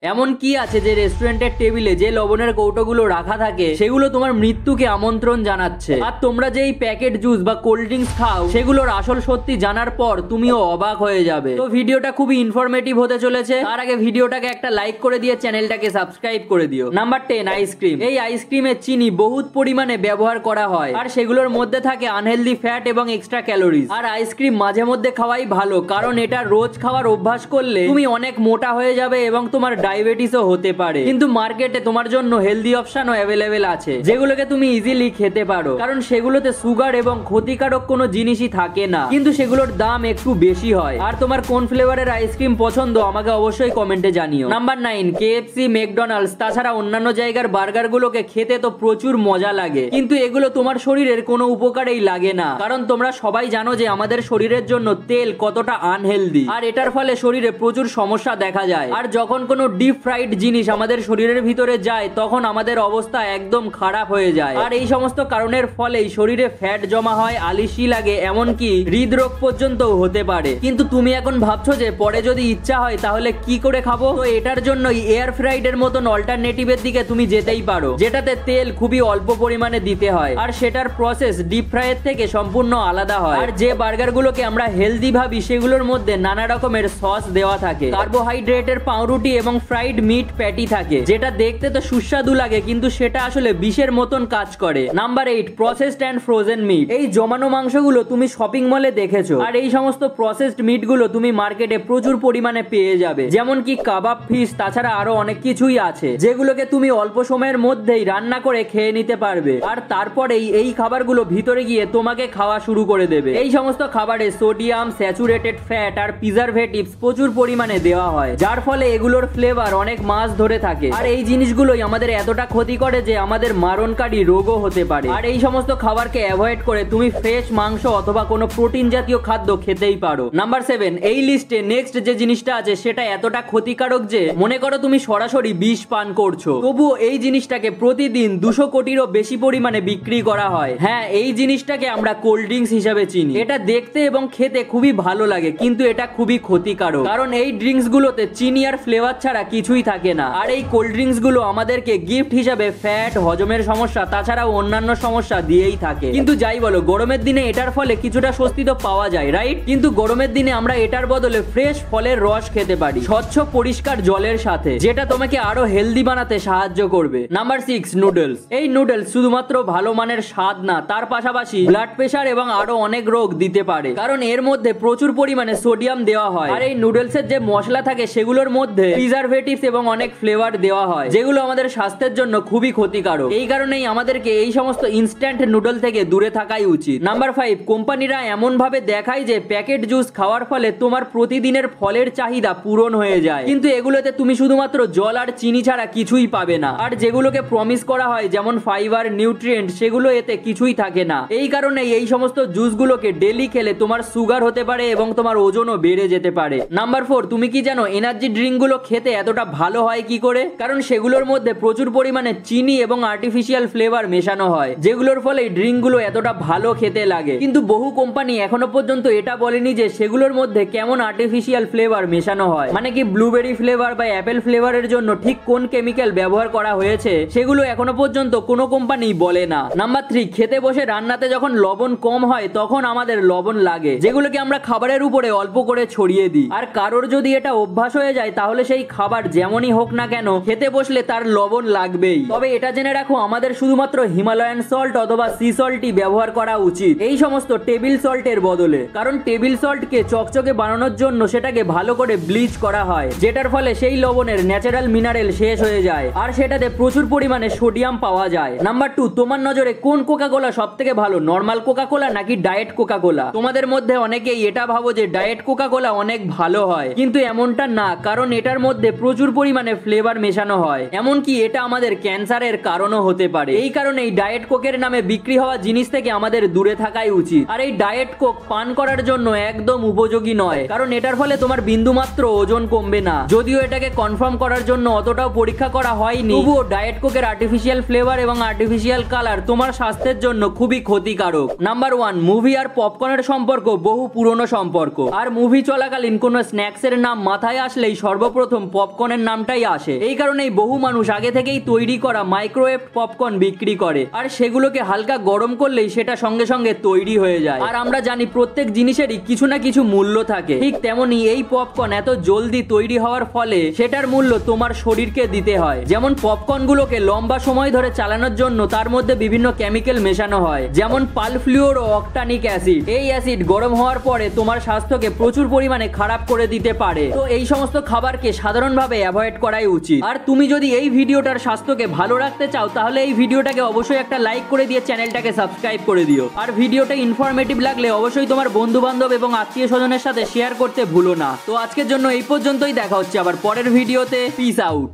এমন কি আছে যে রেস্টুরেন্টের টেবিলে যে লবণের কৌটোগুলো রাখা থাকে সেগুলো তোমার মৃত্যুকে আমন্ত্রণ জানাচ্ছে, আর তোমরা যে এই প্যাকেট জুস বা কোল্ড ড্রিঙ্কস খাও সেগুলোর আসল সত্যি জানার পর তুমিও অবাক হয়ে যাবে। তো ভিডিওটা খুবই ইনফরমেটিভ হতে চলেছে। তার আগে ভিডিওটাকে একটা লাইক করে দিয়ে চ্যানেলটাকে সাবস্ক্রাইব করে দিও। Number 10, ice cream. এই আইসক্রিমে চিনি বহুত পরিমাণে ব্যবহার করা হয়, আর সেগুলোর মধ্যে থাকে আনহেলদি ফ্যাট এবং এক্সট্রা ক্যালোরিজ। আর আইসক্রিম মাঝে মধ্যে খাওয়াই ভালো, কারণ এটা রোজ খাওয়ার অভ্যাস করলে তুমি অনেক মোটা হয়ে যাবে এবং তোমার ডায়াবেটিসও হতে পারে। কিন্তু মার্কেটে তোমার জন্য হেলদি অপশনও অ্যাভেলেবেল আছে যেগুলোকে তুমি ইজিলি খেতে পারো, কারণ সেগুলোতে সুগার এবং ক্ষতিকারক কোনো জিনিসই থাকে না, কিন্তু সেগুলোর দাম একটু বেশি হয়। আর তোমার কোন ফ্লেভারের আইসক্রিম পছন্দ আমাকে অবশ্যই কমেন্টে জানিও। নাম্বার 9, কেএফসি, ম্যাকডোনাল্ডস তাছাড়া অন্যান্য জায়গার বার্গার গুলোকে খেতে তো প্রচুর মজা লাগে, কিন্তু এগুলো তোমার শরীরের কোনো উপকারেই লাগে না, কারণ তোমরা সবাই জানো যে আমাদের শরীরের জন্য তেল কতটা আনহেলদি, আর এটার ফলে শরীরে প্রচুর সমস্যা দেখা যায়। আর যখন কোনো ডিপ ফ্রাইড জিনিস আমাদের শরীরের ভিতরে যায় তখন আমাদের অবস্থা একদম খারাপ হয়ে যায়, আর এই সমস্ত কারণের ফলেই শরীরে ফ্যাট জমা হয়, আলিশি লাগে, এমনকি হৃদরোগ পর্যন্ত হতে পারে। কিন্তু তুমি এখন ভাবছো যে পরে যদি ইচ্ছা হয় তাহলে কি করে খাবো, তো এটার জন্য এয়ার ফ্রাইডের মতন অল্টারনেটিভের দিকে তুমি যেতেই পারো, যেটাতে তেল খুবই অল্প পরিমাণে দিতে হয়, আর সেটার প্রসেস ডিপ ফ্রাইয়ের থেকে সম্পূর্ণ আলাদা হয়। আর যে বার্গার গুলোকে আমরা হেলদি ভাবি সেগুলোর মধ্যে নানা রকমের সস দেওয়া থাকে, কার্বোহাইড্রেটের পাউরুটি এবং ফ্রাইড মিট প্যাটি থাকে, যেটা দেখতে তো সুস্বাদু লাগে কিন্তু সেটা আসলে বিষের মতন কাজ করে। Number 8, processed and frozen meat. এই জমানো মাংসগুলো তুমি শপিং মলে দেখেছো, আর এই সমস্ত প্রসেসড মিট গুলো তুমি মার্কেটে প্রচুর পরিমাণে পেয়ে যাবে, যেমন কি কাবাব, ফিশ, তাছাড়া আরো অনেক কিছুই আছে যেগুলোকে তুমি অল্প সময়ের মধ্যেই রান্না করে খেয়ে নিতে পারবে, আর তারপরেই এই খাবারগুলো ভিতরে গিয়ে তোমাকে খাওয়া শুরু করে দেবে। এই সমস্ত খাবারে সোডিয়াম, স্যাচুরেটেড ফ্যাট আর প্রিজারভেটিভস প্রচুর পরিমাণে দেওয়া হয়, যার ফলে এগুলোর ফ্লেভার অনেক মাস ধরে থাকে, আর এই জিনিসগুলোই আমাদের এতটা ক্ষতি করে যে আমাদের মারণকারী রোগও হতে পারে। আর এই সমস্ত খাবারকে অ্যাভয়েড করে তুমি ফ্রেশ মাংস অথবা কোনো প্রোটিন জাতীয় খাদ্য খেতেই পারো। নাম্বার 7, এই লিস্টে নেক্সট যে জিনিসটা আছে সেটা এতটা ক্ষতিকারক যে মনে করো তুমি সরাসরি বিষ পান করছো, তবুও এই জিনিসটাকে প্রতিদিন 200 কোটিরও বেশি পরিমাণে বিক্রি করা হয়। হ্যাঁ, এই জিনিসটাকে আমরা কোল্ড ড্রিঙ্কস হিসাবে চিনি। এটা দেখতে এবং খেতে খুবই ভালো লাগে, কিন্তু এটা খুবই ক্ষতিকারক, কারণ এই ড্রিঙ্কস গুলোতে চিনি আর ফ্লেভার ছাড়া কিছুই থাকে না। আর এই কোল্ড ড্রিঙ্কস গুলো আমাদেরকে গিফট হিসাবে ফ্যাট, হজমের সমস্যা তাছাড়াও অন্যান্য সমস্যা দিয়েই থাকে। কিন্তু যাই বলো, গরমের দিনে এটার ফলে কিছুটা স্বস্তি তো পাওয়া যায়, রাইট? কিন্তু গরমের দিনে আমরা এটার বদলে ফ্রেশ ফলের রস খেতে পারি স্বচ্ছ পরিষ্কার জলের সাথে, যেটা তোমাকে আরো হেলদি বানাতে সাহায্য করবে। Number 6, noodles. এই নুডলস শুধুমাত্র ভালো মানের স্বাদ না, তার পাশাপাশি ব্লাড প্রেশার এবং আরো অনেক রোগ দিতে পারে, কারণ এর মধ্যে প্রচুর পরিমাণে সোডিয়াম দেওয়া হয়। আর এই নুডলসের যে মশলা থাকে সেগুলোর মধ্যে প্রিজারভেটিভস এবং অনেক ফ্লেভার দেওয়া হয়, যেগুলো আমাদের স্বাস্থ্যের জন্য খুবই ক্ষতিকারক। এই কারণেই আমাদেরকে এই সমস্ত ইনস্ট্যান্ট নুডল থেকে দূরে থাকাই উচিত। নাম্বার 5, কোম্পানিরা এমন ভাবে দেখায় যে প্যাকেট জুস খাওয়ার ফলে তোমার প্রতিদিনের ফলের চাহিদা পূরণ হয়ে যায়, কিন্তু এগুলোতে তুমি শুধুমাত্র জল আর চিনি ছাড়া কিছুই পাবে না। আর যেগুলোকে প্রমিস করা হয় যেমন ফাইবার, নিউট্রিয়েন্ট, সেগুলো এতে কিছুই থাকে না। এই কারণে এই সমস্ত জুসগুলোকে ডেলি খেলে তোমার সুগার হতে পারে এবং তোমার ওজনও বেড়ে যেতে পারে। নাম্বার 4, তুমি কি জানো এনার্জি ড্রিঙ্ক গুলো খেতে এতটা ভালো হয় কি করে? কারণ সেগুলোর মধ্যে প্রচুর পরিমাণে চিনি এবং আর্টিফিশিয়াল ফ্লেভার মেশানো হয়, যেগুলোর ফলে ড্রিঙ্ক গুলো এতটা ভালো খেতে লাগে। কিন্তু বহু কোম্পানি এখনো পর্যন্ত এটা বলেনি যে সেগুলোর মধ্যে কেমন আর্টিফিশিয়াল ফ্লেভার মেশানো হয়, মানে কি ব্লুবেরি ফ্লেভার বা অ্যাপেল ফ্লেভারের জন্য ঠিক কোন কেমিক্যাল ব্যবহার করা হয়েছে সেগুলো এখনো পর্যন্ত কোনো কোম্পানি বলে না। নাম্বার 3, খেতে বসে রান্নাতে যখন লবণ কম হয় তখন আমাদের লবণ লাগে, যেগুলোকে আমরা খাবারের উপরে অল্প করে ছড়িয়ে দিই। আর কারোর যদি এটা অভ্যাস হয়ে যায় তাহলে সেই খাবার যেমনই হোক না কেন খেতে বসলে তার লবণ লাগবেই। তবে এটা জেনে রাখো, আমাদের শুধুমাত্র হিমালয়ান সল্ট অথবা সি সল্টই ব্যবহার করা উচিত এই সমস্ত টেবিল সল্টের বদলে, কারণ টেবিল সল্টকে চকচকে বানানোর জন্য সেটাকে ভালো করে ব্লিচ করা হয়, যেটার ফলে সেই লবণের ন্যাচারাল মিনারেল শেষ হয়ে যায় আর সেটাতে প্রচুর পরিমাণে সোডিয়াম পাওয়া যায়। নাম্বার 2, তোমার নজরে কোন কোকা কোলা সব থেকে ভালো, নর্মাল কোকা কোলা নাকি ডায়েট কোকা কোলা? তোমাদের মধ্যে অনেকেই এটা ভাবো যে ডায়েট কোকা কোলা অনেক ভালো হয়, কিন্তু এমনটা না, কারণ এটার মধ্যে প্রচুর পরিমাণে ফ্লেভার মেশানো হয়, এমনকি এটা আমাদের ক্যান্সারের কারণও হতে পারে। এই কারণে এই ডায়েট কোকের নামে বিক্রি হওয়া জিনিস থেকে আমাদের দূরে থাকাই উচিত। আর এই ডায়েট কোক পান করার জন্য একদম উপযোগী নয়, কারণ এটার ফলে তোমার বিন্দুমাত্র ওজন কমবে না। যদিও এটাকে কনফার্ম করার জন্য অতটাও পরীক্ষা করা হয়নি, তবুও ডায়েট কোকের আর্টিফিশিয়াল ফ্লেভার এবং আর্টিফিশিয়াল কালার তোমার স্বাস্থ্যের জন্য খুবই ক্ষতিকারক। নাম্বার 1, মুভি আর পপকর্নের সম্পর্ক বহু পুরনো সম্পর্ক, আর মুভি চলাকালীন কোনো স্ন্যাক্সের নাম মাথায় আসলেই সর্বপ্রথম পপকর্নের নামটাই আসে। এই কারণেই বহু মানুষ আগে থেকেই তৈরি করা মাইক্রোওয়েভ পপকর্ন বিক্রি করে, আর সেগুলোকে হালকা গরম করলেই সেটা সঙ্গে সঙ্গে তৈরি হয়ে যায়। আর আমরা জানি প্রত্যেক জিনিসেরই কিছু না কিছু মূল্য থাকে, ঠিক তেমনি এই পপকর্ন এত জলদি তৈরি হওয়ার ফলে সেটার মূল্য তোমার শরীরকে দিতে হয়। যেমন পপকর্নগুলোকে লম্বা সময় ধরে চালানোর জন্য তার মধ্যে বিভিন্ন কেমিক্যাল মেশানো হয়, যেমন পালফ্লুওরো অক্টানিক অ্যাসিড। এই অ্যাসিড গরম হওয়ার পরে তোমার স্বাস্থ্যকে প্রচুর পরিমাণে খারাপ করে দিতে পারে। তো এই সমস্ত খাবারকে সাধারণভাবে অ্যাভয়েড করাই উচিত। আর তুমি যদি এই ভিডিওটার স্বাস্থ্যকে ভালো রাখতে চাও তাহলে এই ভিডিওটাকে অবশ্যই একটা লাইক করে দিয়ে চ্যানেলটাকে সাবস্ক্রাইব করে দিও। আর ভিডিওটা ইনফরমেটিভ লাগলে অবশ্যই তোমার বন্ধু বান্ধব এবং আত্মীয় স্বজনের সাথে শেয়ার করতে ভুলো না। তো আজকের জন্য এই পর্যন্তই, দেখা হচ্ছে আবার পরের ভিডিওতে। Piece out.